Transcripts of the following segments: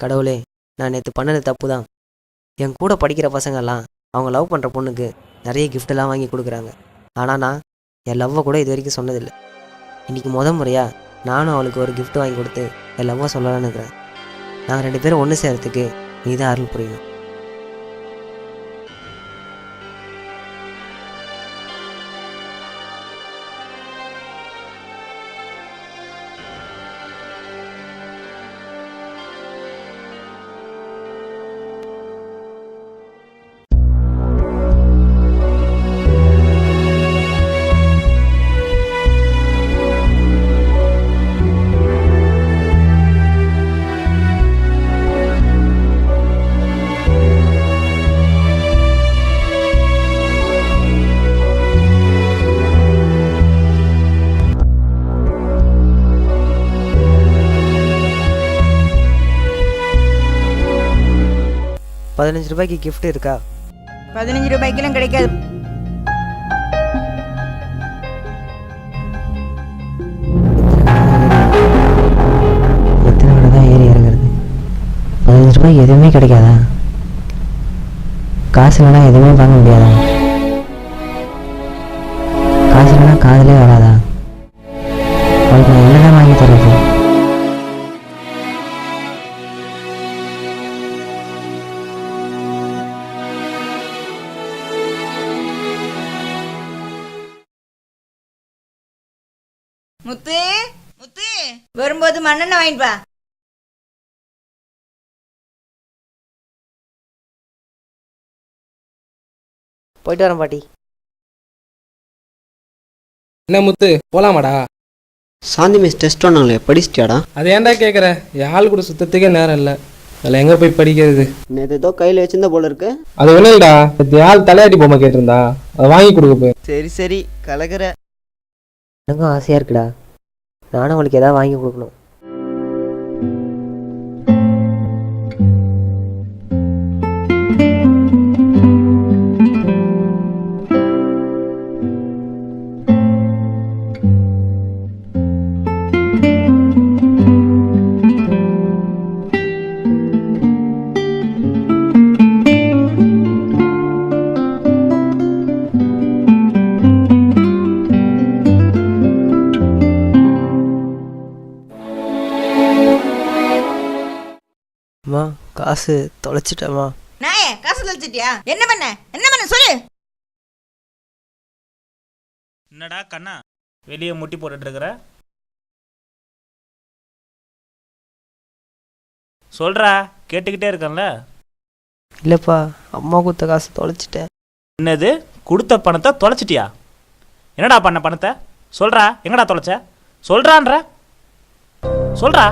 கடவுளே, நான் நேற்று பண்ணது தப்பு தான். என் கூட படிக்கிற பசங்கள்லாம் அவங்க லவ் பண்ணுற பொண்ணுக்கு நிறைய கிஃப்டெல்லாம் வாங்கி கொடுக்குறாங்க. ஆனால் நான் என் லவ்வை கூட இது வரைக்கும் சொன்னதில்லை. இன்றைக்கி முறையாக நானும் அவளுக்கு ஒரு கிஃப்ட் வாங்கி கொடுத்து என் லவ்வை சொல்லலான்னு இருக்கிறேன். நாங்கள் 2 பேரும் ஒன்று சேர்கிறதுக்கு நீ தான் அருள் புரியணும். ₹15 கிஃப்ட் இருக்கா? 15 ரூபாய்க்கெல்லாம் கிடைக்காது. எத்தனை கடை தான் ஏறி இறங்குறது? ₹15 எதுவுமே கிடைக்காதா? காசு இல்லைனா எதுவுமே வாங்க முடியாதா? காசு இல்லைனா காதலே வராதா? அவளுக்கு நான் என்னதான் வாங்கி தர்றது? முத்து முத்து வரும்போது மண்ணெண்ணெய் வாங்கிட்டு வா. போயிட்டு வரேன் பாட்டி. என்ன முத்து, போலாமாடா? சாந்தி மிஸ் டெஸ்ட் பண்ணாங்களே, படிச்சிட்டியாடா? அது ஏன்டா கேட்குற? என் ஆள் கூட சுத்தத்துக்கே நேரம் இல்லை. அதில் எங்கே போய் படிக்கிறது? நேற்று ஏதோ கையில் வச்சிருந்த போல இருக்கு. அது ஒன்றும் இல்லைடா, என் ஆள் தலையாட்டி பொம்மை கேட்டிருந்தா அதை வாங்கி கொடுக்க போய். சரி சரி கலக்கிற. எனக்கும் ஆசையாக இருக்குடா. நானும் அவளுக்கு எதாவது வாங்கி கொடுக்கணும். அம்மா, காசு தொலைச்சிட்டேம்மா. நாயே, காசு தொலைச்சிட்டியா? என்ன பண்ண சொல்லு. என்னடா கண்ணா வெளியே முட்டி போட்டுட்டு இருக்கிற? சொல்றா, கேட்டுக்கிட்டே இருக்கேன்ல. இல்லைப்பா, அம்மா கொடுத்த காசு தொலைச்சிட்டேன். என்னது, கொடுத்த பணத்தை தொலைச்சிட்டியா? என்னடா பண்ண பணத்தை? சொல்றா, எங்கடா தொலைச்ச? சொல்றான்ற சொல்றா.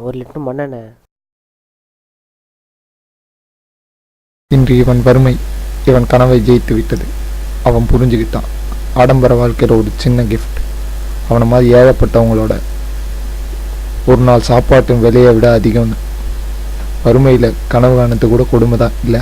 ஒரு லிட்டர் மண்ணெண்ணெய். இன்று இவன் வறுமை இவன் கனவை ஜெயித்து விட்டது. அவன் புரிஞ்சுக்கிட்டான். ஆடம்பர வாழ்க்கையில் ஒரு சின்ன கிஃப்ட் அவனை மாதிரி ஏழப்பட்டவங்களோட ஒரு நாள் சாப்பாட்டின் விலையை விட அதிகம்னு. வறுமையில் கனவு காணது கூட கொடுமை தான் இல்லை?